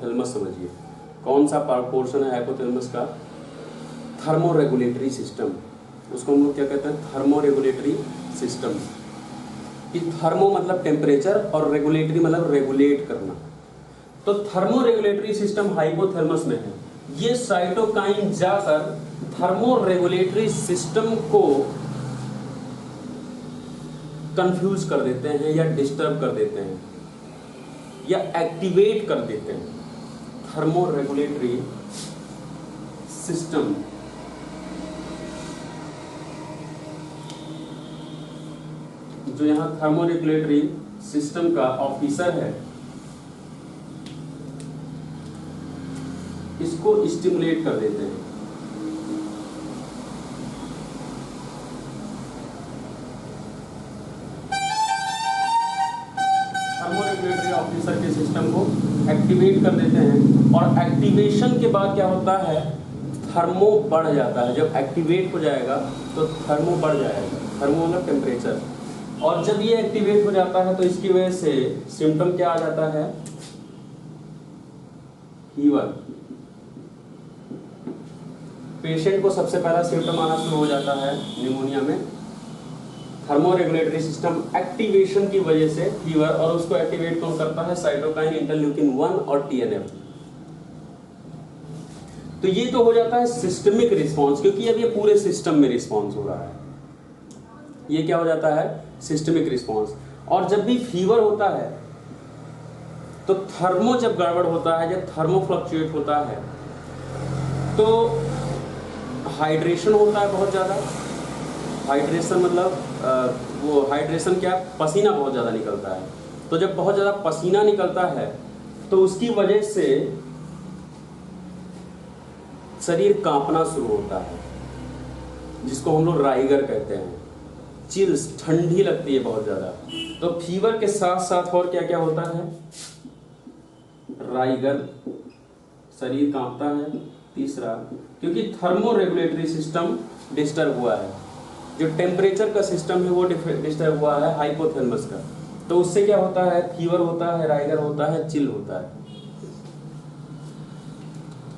Thalamus समझिए, कौन सा पोर्शन है हाइपोथैलेमस का? Thermo regulatory system. उसको हम लोग क्या कहते हैं? Thermo regulatory system. कि थर्मो मतलब टेम्परेचर और रेगुलेटरी मतलब रेगुलेट करना। तो थर्मो रेगुलेटरी सिस्टम हाइपोथैलेमस में है। ये साइटोकाइन जाकर थर्मो रेगुलेटरी सिस्टम को कंफ्यूज कर देते हैं या डिस्टर्ब कर देते हैं या एक्टिवेट कर देते हैं। थर्मो रेगुलेटरी सिस्टम जो यहां थर्मो रेगुलेटरी सिस्टम का ऑफिसर है, इसको स्टिमुलेट कर देते हैं। थर्मो रेगुलेटरी ऑफिसर के सिस्टम को एक्टिवेट कर देते हैं और एक्टिवेशन के बाद क्या होता है? थर्मो बढ़ जाता है। जब एक्टिवेट हो जाएगा तो थर्मो बढ़ जाएगा। थर्मो मतलब टेम्परेचर। और जब ये एक्टिवेट हो जाता है तो इसकी वजह से सिम्टम क्या आ जाता है? फीवर। पेशेंट को सबसे पहला सिम्टम आना शुरू हो जाता है निमोनिया में। थर्मो रेगुलेटरी सिस्टम एक्टिवेशन की वजह से फीवर, और उसको एक्टिवेट कौन करता है? साइटोकाइन, इंटरल्यूकिन 1 और टीएनएफ। तो ये तो हो जाता है सिस्टमिक रिस्पांस, क्योंकि अब ये पूरे सिस्टम में रिस्पांस हो रहा है। ये क्या हो जाता है? Systemic response. और जब भी फीवर होता है तो थर्मो जब गड़बड़ होता है, जब थर्मो फ्लक्चुएट होता है तो हाइड्रेशन होता है बहुत ज़्यादा। हाइड्रेशन मतलब वो हाइड्रेशन क्या? पसीना बहुत ज़्यादा निकलता है। तो जब बहुत ज़्यादा पसीना निकलता है तो उसकी वजह से शरीर कांपना शुरू होता है, जिसको हम लोग राइगर कहते हैं। चिल्स, ठंडी लगती है बहुत ज़्यादा। तो फीवर के साथ साथ और क्या क्या होता है? राइगर, शरीर कांपता है। तीसरा, क्योंकि थर्मो रेगुलेटरी सिस्टम डिस्टर्ब हुआ है, जो टेम्परेचर का सिस्टम है वो डिस्टर्ब हुआ है हाइपोथैलेमस का, तो उससे क्या होता है? फीवर होता है, राइगर होता है, चिल होता है।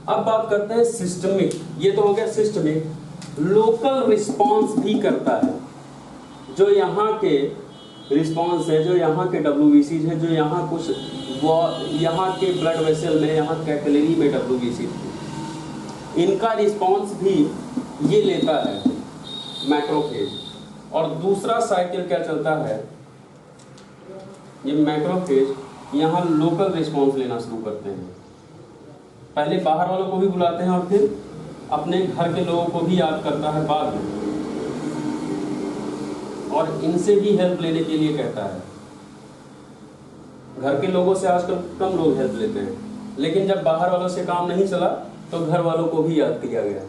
अब बात करते हैं सिस्टमिक। ये तो हो गया सिस्टमिक। लोकल रिस्पांस भी करता है, जो यहाँ के रिस्पांस है, जो यहाँ के WBCs है, जो यहाँ कुछ यहाँ के ब्लड वेसल में, यहाँ कैपिलरी में WBC, इनका रिस्पांस भी ये लेता है मैक्रोफेज। और दूसरा साइकिल क्या चलता है? ये मैक्रोफेज यहाँ लोकल रिस्पांस लेना शुरू करते हैं। पहले बाहर वालों को भी बुलाते हैं और फिर अपने घर के लोगों को भी याद करता है बाद में, और इनसे भी हेल्प लेने के लिए कहता है। घर के लोगों से आजकल कम लोग हेल्प लेते हैं, लेकिन जब बाहर वालों से काम नहीं चला तो घर वालों को भी याद किया गया,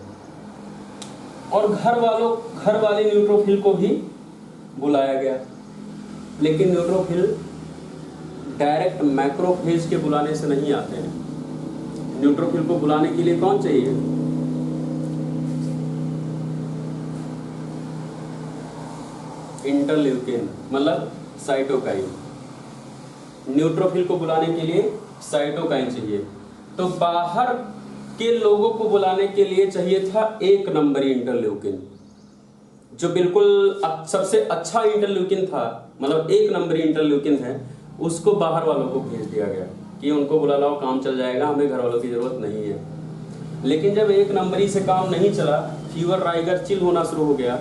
और घर वाले न्यूट्रोफिल को भी बुलाया गया। लेकिन न्यूट्रोफिल डायरेक्ट मैक्रोफेज के बुलाने से नहीं आते हैं। न्यूट्रोफिल को बुलाने के लिए कौन चाहिए? इंटरल्यूकिन मतलब साइटोकाइन। न्यूट्रोफिल को बुलाने के लिए साइटोकाइन चाहिए। तो बाहर के लोगों को बुलाने के लिए चाहिए था 1 नंबरी इंटरल्यूकिन, जो बिल्कुल सबसे अच्छा इंटरल्यूकिन था, मतलब 1 नंबरी इंटरल्यूकिन है, उसको बाहर वालों को भेज दिया गया कि उनको बुला लाओ, काम चल जाएगा, हमें घर वालों की जरूरत नहीं है। लेकिन जब 1 नंबरी से काम नहीं चला, फीवर, राइगर, चिल होना शुरू हो गया,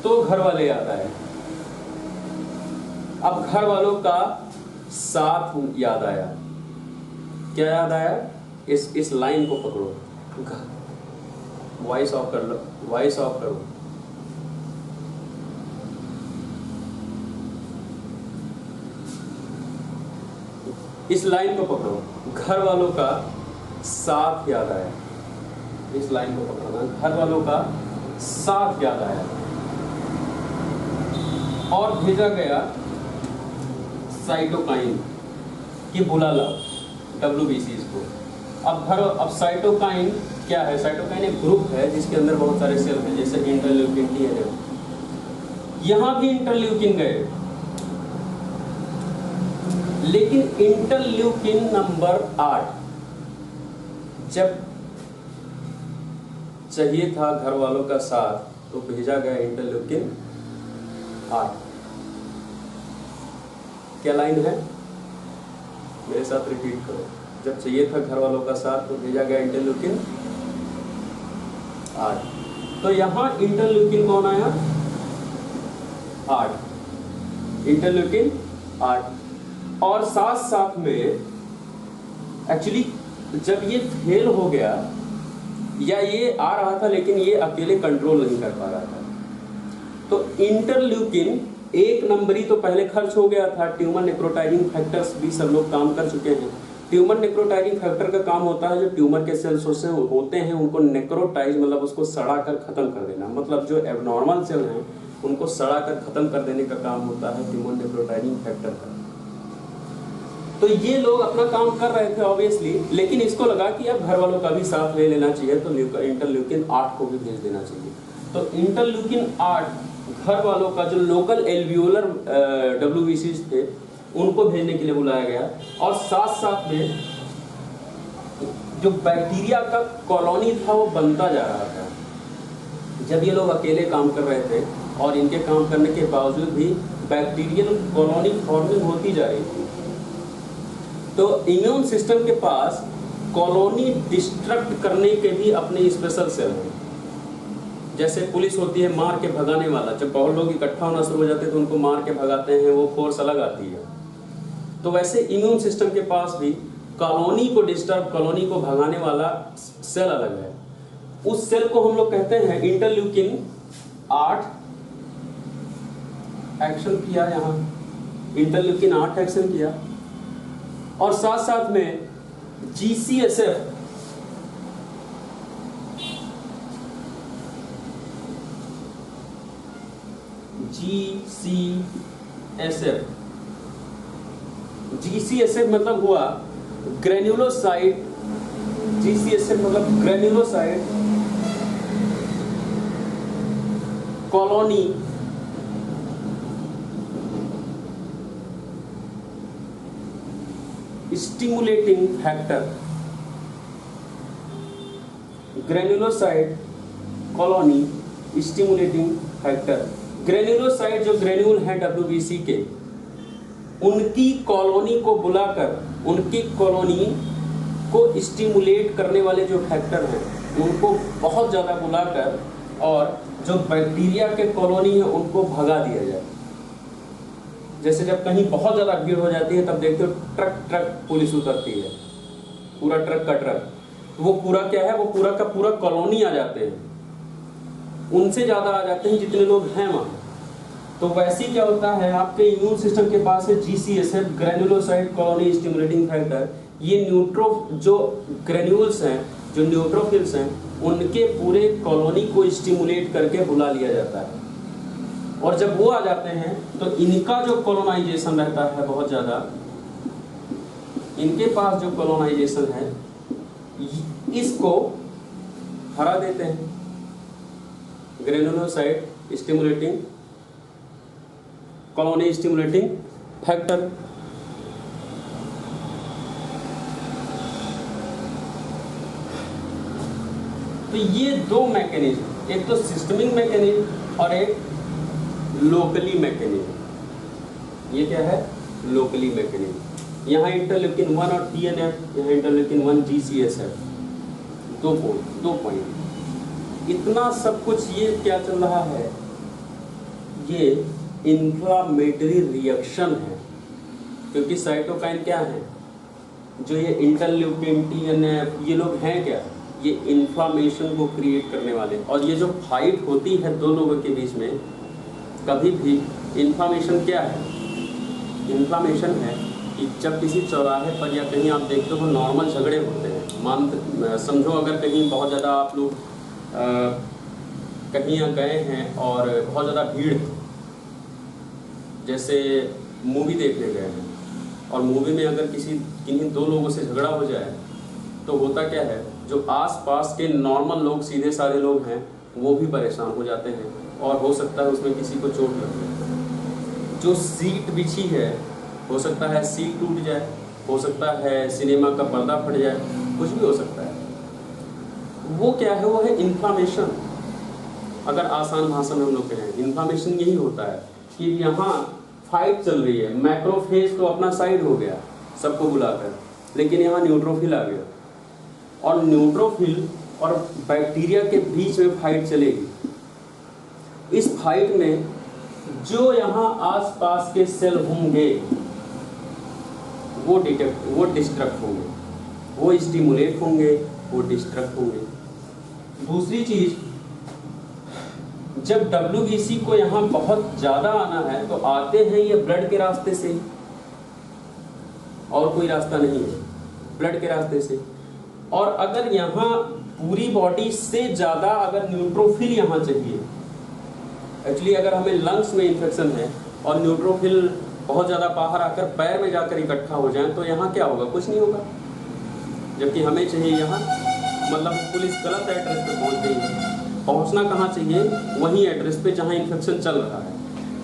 तो घर वाले याद आए। अब घर वालों का साथ याद आया। क्या याद आया? इस लाइन को पकड़ो, वॉइस ऑफ कर लो, वॉइस ऑफ करो। इस लाइन को पकड़ो, घर वालों का साथ याद आया। इस लाइन को पकड़ना, घर वालों का साथ याद आया, और भेजा गया साइटोकाइन की बुला ला WBCs को। अब साइटोकाइन क्या है? साइटोकाइन एक ग्रुप है जिसके अंदर बहुत सारे सेल हैं, जैसे इंटरल्यूकिन, TNF। यहाँ भी इंटरल्यूकिन गए, लेकिन इंटरल्यूकिन नंबर 8 जब चाहिए था घर वालों का साथ तो भेजा गया इंटरल्यूकिन 8। क्या लाइन है, मेरे साथ रिपीट करो। जब चाहिए था घर वालों का साथ तो भेजा गया इंटरल्यूकिन 8। तो यहाँ इंटरल्यूकिन कौन आया, 8, इंटरल्यूकिन 8। और साथ साथ में एक्चुअली जब ये फेल हो गया या ये आ रहा था लेकिन ये अकेले कंट्रोल नहीं कर पा रहा था, तो इंटरल्यूकिन 1 नंबरी तो पहले खर्च हो गया था। ट्यूमर नेक्रोटाइजिंग फैक्टर्स भी सब लोग काम कर चुके हैं। ट्यूमर नेक्रोटाइजिंग फैक्टर का काम होता है जो ट्यूमर के सेल्स होते हैं उनको नेक्रोटाइज मतलब उसको सड़ा कर खत्म कर देना, मतलब जो एबनॉर्मल सेल हैं उनको सड़ा कर खत्म कर देने का काम होता है ट्यूमर नेक्रोटाइजिंग फैक्टर का। तो ये लोग अपना काम कर रहे थे ऑब्वियसली, लेकिन इसको लगा कि अब घर वालों का भी साथ ले लेना चाहिए तो इंटरल्यूकिन 8 को भी भेज देना चाहिए। तो इंटरल्यूकिन 8 घर वालों का जो लोकल एल्वियोलर WBCs थे उनको भेजने के लिए बुलाया गया। और साथ साथ में जो बैक्टीरिया का कॉलोनी था वो बनता जा रहा था। जब ये लोग अकेले काम कर रहे थे और इनके काम करने के बावजूद भी बैक्टीरियल कॉलोनी फॉर्मिंग होती जा रही थी, तो इम्यून सिस्टम के पास कॉलोनी डिस्ट्रक्ट करने के भी अपने स्पेशल सेल हैं। जैसे पुलिस होती है मार के भगाने वाला, जब बहुत लोग इकट्ठा होना शुरू हो जाते हैं तो उनको मार के भगाते हैं, वो फोर्स अलग आती है। तो वैसे इम्यून सिस्टम के पास भी कॉलोनी को डिस्टर्ब, कॉलोनी को भगाने वाला सेल अलग है। उस सेल को हम लोग कहते हैं इंटरल्यूकिन 8 एक्शन किया, यहाँ इंटरल्यूकिन 8 एक्शन किया। और साथ साथ में GCSF मतलब हुआ ग्रेन्युलोसाइट, GCSF मतलब granulocyte colony stimulating factor, granulocyte colony stimulating factor. Granulocyte जो ग्रेन्यूल हैं WBC के, उनकी कॉलोनी को बुलाकर उनकी कॉलोनी को स्टिमुलेट करने वाले जो फैक्टर हैं उनको बहुत ज़्यादा बुलाकर और जो बैक्टीरिया के कॉलोनी है उनको भगा दिया जाए। जैसे जब कहीं बहुत ज़्यादा भीड़ हो जाती है तब देखते हो ट्रक पुलिस उतरती है, पूरा ट्रक का ट्रक, वो पूरा क्या है, वो पूरा का पूरा कॉलोनी आ जाते हैं, उनसे ज़्यादा आ जाते हैं जितने लोग हैं वहाँ। तो वैसे क्या होता है, आपके इम्यून सिस्टम के पास है GCSF granulocyte colony stimulating factor. ये जो ग्रेन्यूल्स हैं, जो न्यूट्रोफिल्स हैं, उनके पूरे कॉलोनी को स्टिमुलेट करके बुला लिया जाता है। और जब वो आ जाते हैं तो इनका जो कॉलोनाइजेशन रहता है बहुत ज़्यादा, इनके पास जो कॉलोनाइजेशन है इसको हरा देते हैं granulocyte stimulating colony stimulating factor. तो ये दो मैकेनिज्म, एक तो सिस्टमिक मैकेनिज्म और एक लोकली मैकेनिज्म। ये क्या है, लोकली मैकेनिज्म। यहाँ इंटरल्यूकिन 1 और TNF, यहाँ इंटरल्यूकिन 1 GCSF। दो पॉइंट, इतना सब कुछ ये क्या चल रहा है, ये इन्फ्लामेटरी रिएक्शन है। क्योंकि साइटोकाइन क्या है, जो ये इंटरल्यूकिन TNF ये लोग हैं क्या, ये इन्फ्लामेशन को क्रिएट करने वाले। और ये जो फाइट होती है दो लोगों के बीच में, कभी भी इन्फ्लामेशन क्या है, इन्फ्लामेशन है कि जब किसी चौराहे पर या कहीं आप देखते हो नॉर्मल झगड़े होते हैं, समझो अगर कहीं बहुत ज़्यादा आप लोग कहीं गए हैं और बहुत ज़्यादा भीड़ है, जैसे मूवी देखने गए हैं और मूवी में अगर किन्हीं दो लोगों से झगड़ा हो जाए तो होता क्या है, जो आसपास के नॉर्मल लोग, सीधे साधे लोग हैं, वो भी परेशान हो जाते हैं और हो सकता है उसमें किसी को चोट लग जाए। जो सीट बिछी है, हो सकता है सीट टूट जाए, हो सकता है सिनेमा का पर्दा फट जाए, कुछ भी हो सकता है। वो क्या है, वो है इन्फ्लामेशन। अगर आसान भाषा में हम लोग कहें, इन्फ्लामेशन यही होता है कि यहाँ फाइट चल रही है, मैक्रोफेज तो अपना साइड हो गया सबको बुलाकर, लेकिन यहाँ न्यूट्रोफिल आ गया, और न्यूट्रोफिल और बैक्टीरिया के बीच में फाइट चलेगी। इस फाइट में जो यहाँ आसपास के सेल होंगे वो डिस्ट्रक्ट होंगे, वो स्टिमुलेट होंगे, वो डिस्ट्रक्ट होंगे। दूसरी चीज, जब WBC को यहाँ बहुत ज्यादा आना है तो आते हैं ये ब्लड के रास्ते से, और कोई रास्ता नहीं है, ब्लड के रास्ते से। और अगर यहाँ पूरी बॉडी से ज्यादा अगर न्यूट्रोफिल यहाँ चाहिए, एक्चुअली अगर हमें लंग्स में इन्फेक्शन है और न्यूट्रोफिल बहुत ज़्यादा बाहर आकर पैर में जाकर इकट्ठा हो जाए तो यहाँ क्या होगा, कुछ नहीं होगा। जबकि हमें चाहिए यहाँ, मतलब पुलिस गलत एड्रेस पे पहुँच गई है, पहुँचना कहाँ चाहिए, वही एड्रेस पे जहाँ इन्फेक्शन चल रहा है।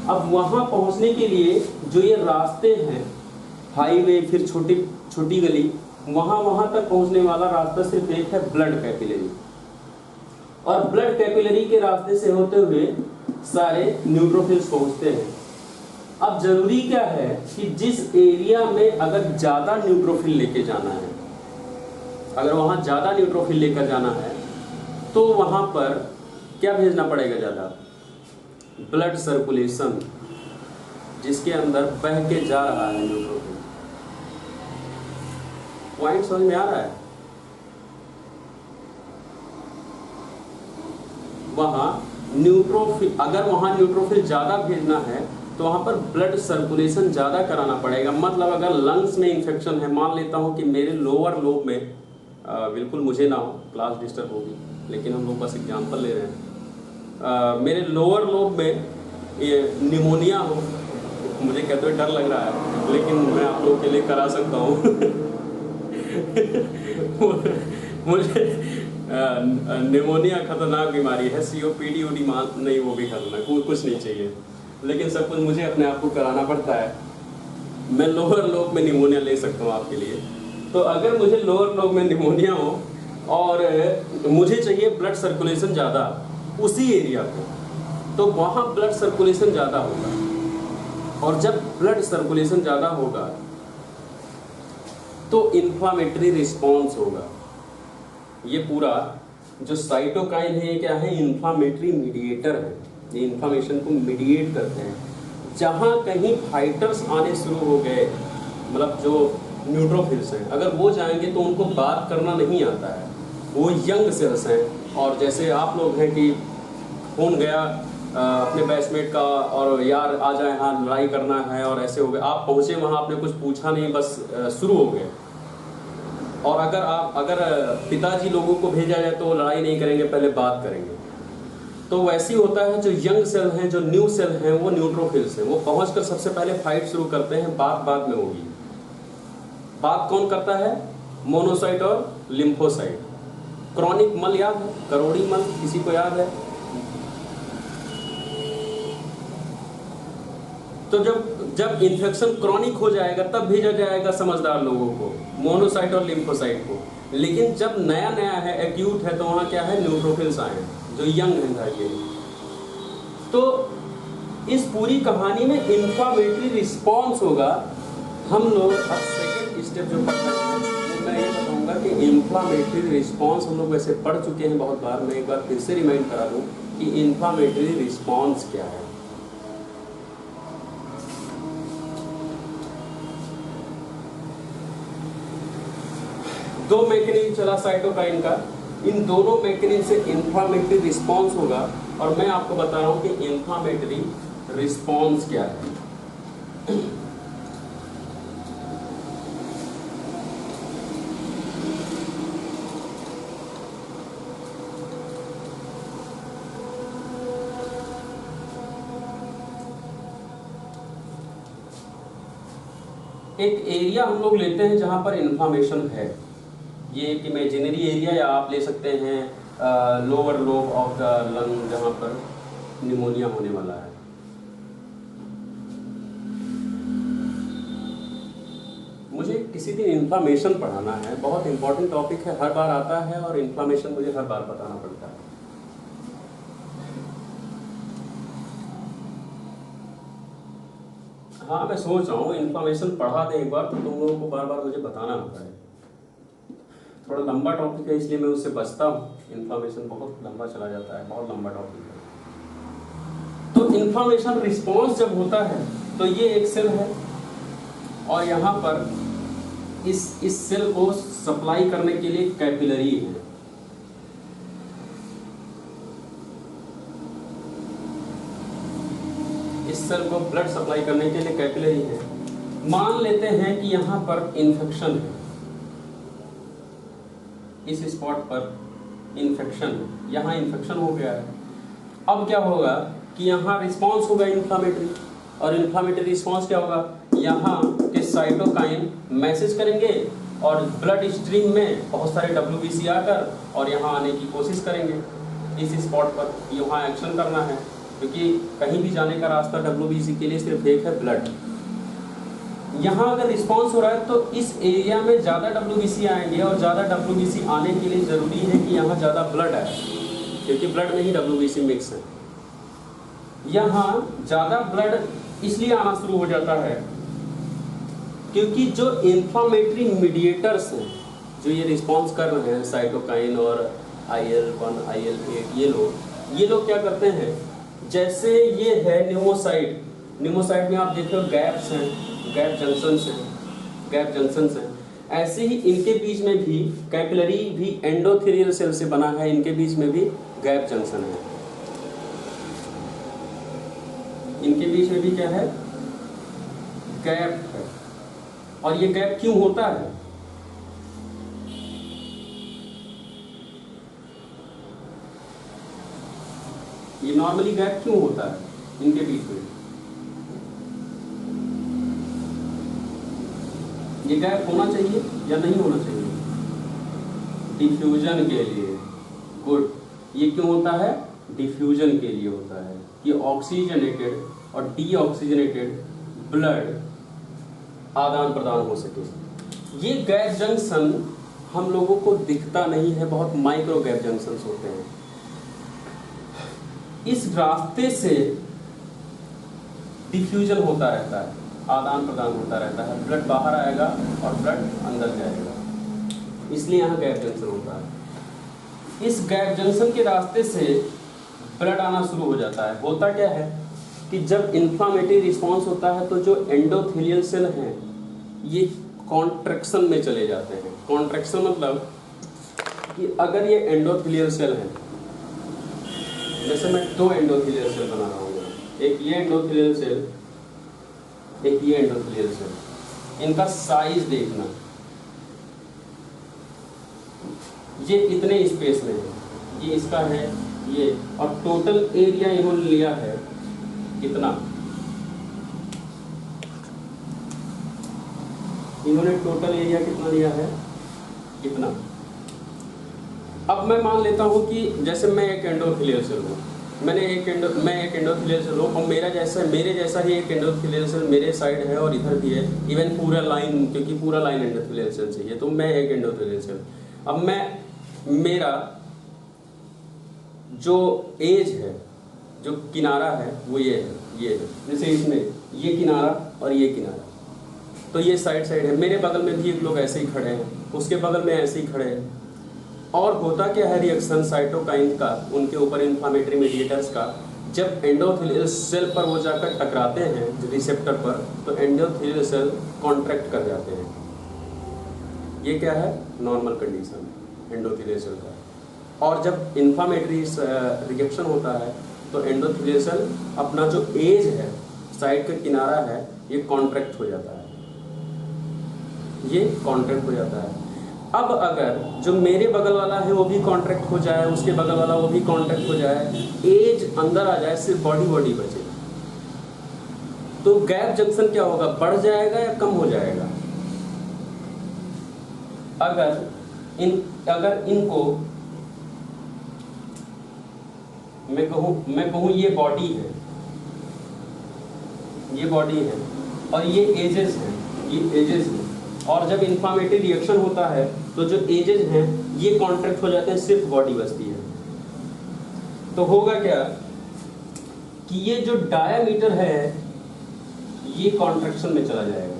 अब वहाँ पहुँचने के लिए जो ये रास्ते हैं, हाईवे, फिर छोटी छोटी गली, वहाँ तक पहुँचने वाला रास्ता सिर्फ एक है, ब्लड कैपिलरी। और ब्लड कैपिलरी के रास्ते से होते हुए सारे न्यूट्रोफिल्स पहुँचते हैं। अब जरूरी क्या है कि जिस एरिया में अगर ज़्यादा न्यूट्रोफिल लेके जाना है, अगर वहाँ ज़्यादा न्यूट्रोफिल लेकर जाना है तो वहाँ पर क्या भेजना पड़ेगा, ज़्यादा ब्लड सर्कुलेशन, जिसके अंदर बह के जा रहा है न्यूट्रोफिल। पॉइंट समझ में आ रहा है? वहाँ न्यूट्रोफिल, अगर वहाँ न्यूट्रोफिल ज़्यादा भेजना है तो वहाँ पर ब्लड सर्कुलेशन ज़्यादा कराना पड़ेगा। मतलब अगर लंग्स में इन्फेक्शन है, मान लेता हूँ कि मेरे लोअर लोब में, बिल्कुल मुझे ना हो, क्लास डिस्टर्ब होगी, लेकिन हम लोग बस एग्जाम्पल ले रहे हैं, मेरे लोअर लोब में ये निमोनिया हो, मुझे कहते हुए डर लग रहा है, लेकिन मैं आप लोगों के लिए करा सकता हूँ। मुझे निमोनिया खतरनाक बीमारी है, COPD नहीं, वो भी खतरनाक, कुछ नहीं चाहिए, लेकिन सब कुछ मुझे अपने आप को कराना पड़ता है। मैं लोअर लोब में निमोनिया ले सकता हूँ आपके लिए। तो अगर मुझे लोअर लोब में निमोनिया हो और मुझे चाहिए ब्लड सर्कुलेशन ज़्यादा उसी एरिया पे, तो वहाँ ब्लड सर्कुलेशन ज़्यादा होगा, और जब ब्लड सर्कुलेशन ज़्यादा होगा तो इन्फ्लामेटरी रिस्पॉन्स होगा। ये पूरा जो साइटोकाइन है, ये क्या है, इन्फ्लामेटरी मीडिएटर है, ये इन्फ्लामेशन को मीडिएट करते हैं। जहाँ कहीं फाइटर्स आने शुरू हो गए, मतलब जो न्यूट्रोफिल्स हैं, अगर वो जाएंगे तो उनको बात करना नहीं आता है, वो यंग सेल्स हैं। और जैसे आप लोग हैं कि फोन गया अपने बैचमेट का और यार आ जाए, हाँ लड़ाई करना है, और ऐसे हो गए, आप पहुँचे वहाँ, आपने कुछ पूछा नहीं, बस शुरू हो गए। और अगर पिताजी लोगों को भेजा जाए तो वो लड़ाई नहीं करेंगे, पहले बात करेंगे। तो वैसे ही होता है, जो यंग सेल हैं, जो न्यू सेल हैं, वो न्यूट्रोफिल्स हैं, वो पहुंचकर सबसे पहले फाइट शुरू करते हैं, बात बाद में होगी। बात कौन करता है, मोनोसाइट और लिम्फोसाइट। क्रॉनिक मल याद है, करोड़ी मल, किसी को याद है? तो जब इन्फेक्शन क्रॉनिक हो जाएगा तब भेजा जाएगा समझदार लोगों को, मोनोसाइट और लिम्फोसाइट को। लेकिन जब नया नया है, एक्यूट है, तो वहाँ क्या है, न्यूट्रोफिल्स आए हैं जो यंग है धैर्य। तो इस पूरी कहानी में इन्फ्लामेटरी रिस्पॉन्स होगा। हम लोग अब सेकेंड स्टेप जो पढ़ रहे हैं, तो मैं ये बताऊंगा कि इन्फ्लामेटरी रिस्पॉन्स हम लोग वैसे पढ़ चुके हैं बहुत बार, मैं एक बार फिर से रिमाइंड करा दूं कि इन्फ्लामेटरी रिस्पॉन्स क्या है। दो मैकेनिज्म चला साइटोकाइन का, इन दोनों मैकेनिज्म से इन्फ्लामेटरी रिस्पॉन्स होगा, और मैं आपको बता रहा हूं कि इन्फ्लामेटरी रिस्पॉन्स क्या है। एक एरिया हम लोग लेते हैं जहां पर इन्फ्लामेशन है, ये एक इमेजिनरी एरिया, या आप ले सकते हैं lower lobe of the lung, जहाँ पर निमोनिया होने वाला है। मुझे किसी दिन इन्फ्लामेशन पढ़ाना है, बहुत इंपॉर्टेंट टॉपिक है, हर बार आता है और इन्फ्लामेशन मुझे हर बार बताना पड़ता है। हाँ मैं सोच रहा हूँ इन्फ्लामेशन पढ़ा दें एक बार तो तुम लोगों को बार बार मुझे बताना होता है। थोड़ा लंबा टॉपिक है इसलिए मैं उससे बचता हूँ, इन्फ्लामेशन बहुत लंबा चला जाता है, बहुत लंबा टॉपिक है। तो इन्फ्लामेशन रिस्पॉन्स जब होता है तो ये एक सेल है और यहाँ पर इस सेल को सप्लाई करने के लिए कैपिलरी है। इस सेल को ब्लड सप्लाई करने के लिए कैपिलरी है। मान लेते हैं कि यहाँ पर इन्फेक्शन है, इस स्पॉट पर इन्फेक्शन है, यहाँ इन्फेक्शन हो गया है। अब क्या होगा कि यहाँ रिस्पॉन्स होगा इन्फ्लामेटरी, और इन्फ्लामेटरी रिस्पॉन्स क्या होगा, यहाँ के साइटोकाइन मैसेज करेंगे और ब्लड स्ट्रीम में बहुत सारे WBC आकर और यहाँ आने की कोशिश करेंगे। इस स्पॉट पर यहाँ एक्शन करना है क्योंकि कहीं भी जाने का रास्ता WBC के लिए सिर्फ एक है, ब्लड। यहाँ अगर रिस्पॉन्स हो रहा है तो इस एरिया में ज़्यादा WBC आएंगे और ज़्यादा WBC आने के लिए ज़रूरी है कि यहाँ ज़्यादा ब्लड आए क्योंकि ब्लड में ही WBC मिक्स है। यहाँ ज़्यादा ब्लड इसलिए आना शुरू हो जाता है क्योंकि जो इन्फ्लामेटरी मीडिएटर्स हैं जो ये रिस्पॉन्स कर रहे हैं, साइटोकाइन और IL-1 IL-8, ये लोग क्या करते हैं, जैसे ये है न्यूमोसाइट में आप देख रहे हो गैप्स हैं, गैप जंक्शंस हैं, ऐसे ही इनके बीच में भी कैपिलरी भी एंडोथेलियल सेल से बना है, इनके बीच में भी गैप जंक्शन है। इनके बीच में भी क्या है, गैप है। और ये गैप क्यों होता है, ये नॉर्मली गैप क्यों होता है इनके बीच में, ये गैप होना चाहिए या नहीं होना चाहिए, डिफ्यूजन के लिए। गुड, ये क्यों होता है, डिफ्यूजन के लिए होता है कि ऑक्सीजनेटेड और डीऑक्सीजनेटेड ब्लड आदान प्रदान हो सके। ये गैप जंक्शन हम लोगों को दिखता नहीं है, बहुत माइक्रो गैप जंक्शन होते हैं। इस रास्ते से डिफ्यूजन होता रहता है, आदान प्रदान होता रहता है, ब्लड बाहर आएगा और ब्लड अंदर जाएगा, इसलिए यहाँ गैप जंक्शन होता है। इस गैप जंक्शन के रास्ते से ब्लड आना शुरू हो जाता है। होता क्या है कि जब इन्फ्लामेटरी रिस्पॉन्स होता है तो जो एंडोथेलियल सेल हैं ये कॉन्ट्रैक्शन में चले जाते हैं। कॉन्ट्रैक्शन मतलब कि अगर ये एंडोथेलियल सेल है, जैसे मैं दो एंडोथेलियल सेल बना रहा हूँ, एक ये एंडोथेलियल सेल, एक ये एंडोथेलियल सेल, इनका साइज देखना, ये इतने स्पेस में है, ये इसका है ये, और टोटल एरिया इन्होंने लिया है कितना, इन्होंने टोटल एरिया कितना लिया है, कितना। अब मैं मान लेता हूँ कि जैसे मैं एक एंडोथेलियल सेल हूँ, मैं एक एंडोथेलियल सेल हूँ और मेरे जैसा ही एक एंडोथेलियल सेल मेरे साइड है और इधर भी है, इवन पूरा लाइन, क्योंकि पूरा लाइन एंडोथेलियल सेल चाहिए, तो मैं एक एंडोथेलियल सेल। अब मेरा जो एज है, जो किनारा है वो ये है, जैसे इसमें ये किनारा और ये किनारा, तो ये साइड है, मेरे बगल में भी एक लोग ऐसे ही खड़े हैं, उसके बगल में ऐसे ही खड़े हैं। और होता क्या है, रिएक्शन साइटोकाइन का, उनके ऊपर इन्फ्लामेटरी मीडिएटर्स का, जब एंडोथेलियल सेल पर वो जाकर टकराते हैं रिसेप्टर पर, तो एंडोथेलियल सेल कॉन्ट्रैक्ट कर जाते हैं। ये क्या है, नॉर्मल कंडीशन एंडोथेलियल सेल का। और जब इन्फ्लामेटरी रिएक्शन होता है तो एंडोथेलियल सेल अपना जो एज है, साइड का किनारा है, ये कॉन्ट्रैक्ट हो जाता है, ये कॉन्ट्रैक्ट हो जाता है। अब अगर जो मेरे बगल वाला है वो भी कॉन्ट्रैक्ट हो जाए, उसके बगल वाला वो भी कॉन्ट्रैक्ट हो जाए, एज अंदर आ जाए, सिर्फ बॉडी बचे, तो गैप जंक्शन क्या होगा, बढ़ जाएगा या कम हो जाएगा। अगर इनको मैं कहूँ ये बॉडी है, ये बॉडी है और ये एजेस हैं, ये एजेस हैं, और जब इन्फ्लामेटरी रिएक्शन होता है तो जो एजेस हैं ये कॉन्ट्रैक्ट हो जाते हैं, सिर्फ बॉडी बचती है। तो होगा क्या कि ये जो डायामीटर है ये कॉन्ट्रैक्शन में चला जाएगा,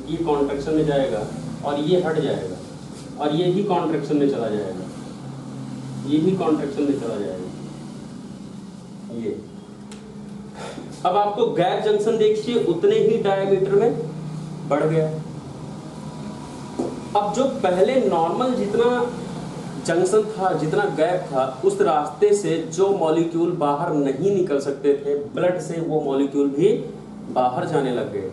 ये कॉन्ट्रैक्शन में जाएगा और ये हट जाएगा और ये भी कॉन्ट्रैक्शन में चला जाएगा, ये भी कॉन्ट्रैक्शन में चला जाएगा। ये अब आपको गैप जंक्शन देखिए उतने ही डायमीटर में बढ़ गया। अब जो पहले नॉर्मल जितना जंक्शन था, जितना गैप था, उस रास्ते से जो मॉलिक्यूल बाहर नहीं निकल सकते थे ब्लड से, वो मॉलिक्यूल भी बाहर जाने लग गए।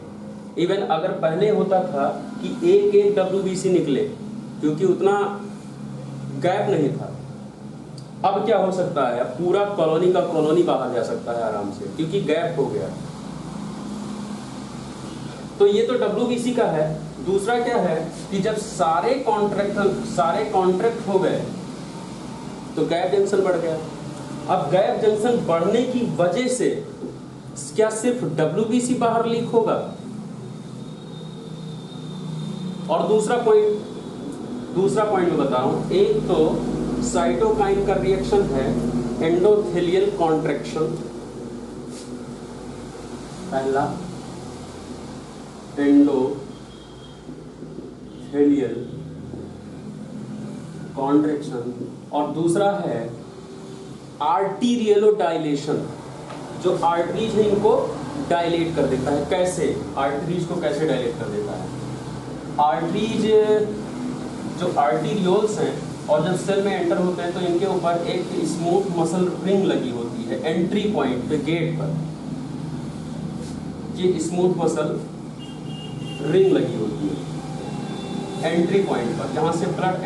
इवन अगर पहले होता था कि एक एक WBC निकले क्योंकि उतना गैप नहीं था, अब क्या हो सकता है, पूरा कॉलोनी का कॉलोनी बाहर जा सकता है आराम से क्योंकि गैप हो गया। तो ये तो WBC का है। दूसरा क्या है कि जब सारे कॉन्ट्रैक्ट हो गए तो गैप जंक्शन बढ़ गया। अब गैप जंक्शन बढ़ने की वजह से क्या सिर्फ WBC बाहर लीक होगा? और दूसरा पॉइंट मैं बता रहा हूं, एक तो साइटोकाइन का रिएक्शन है एंडोथेलियल कॉन्ट्रैक्शन, पहला एंडोथेलियल कॉन्ट्रैक्शन, और दूसरा है आर्टीरियलोडाइलेशन, जो आर्टरीज है इनको डायलेट कर देता है। कैसे? आर्टरीज को कैसे डायलेट कर देता है? आर्टरीज जो आर्टीरियोल्स हैं और जब सेल में एंटर होते हैं तो इनके ऊपर एक स्मूथ मसल रिंग लगी होती है एंट्री पॉइंट पे, गेट पर ये स्मूथ मसल रिंग लगी होती है एंट्री पॉइंट पर, जहां से ब्लड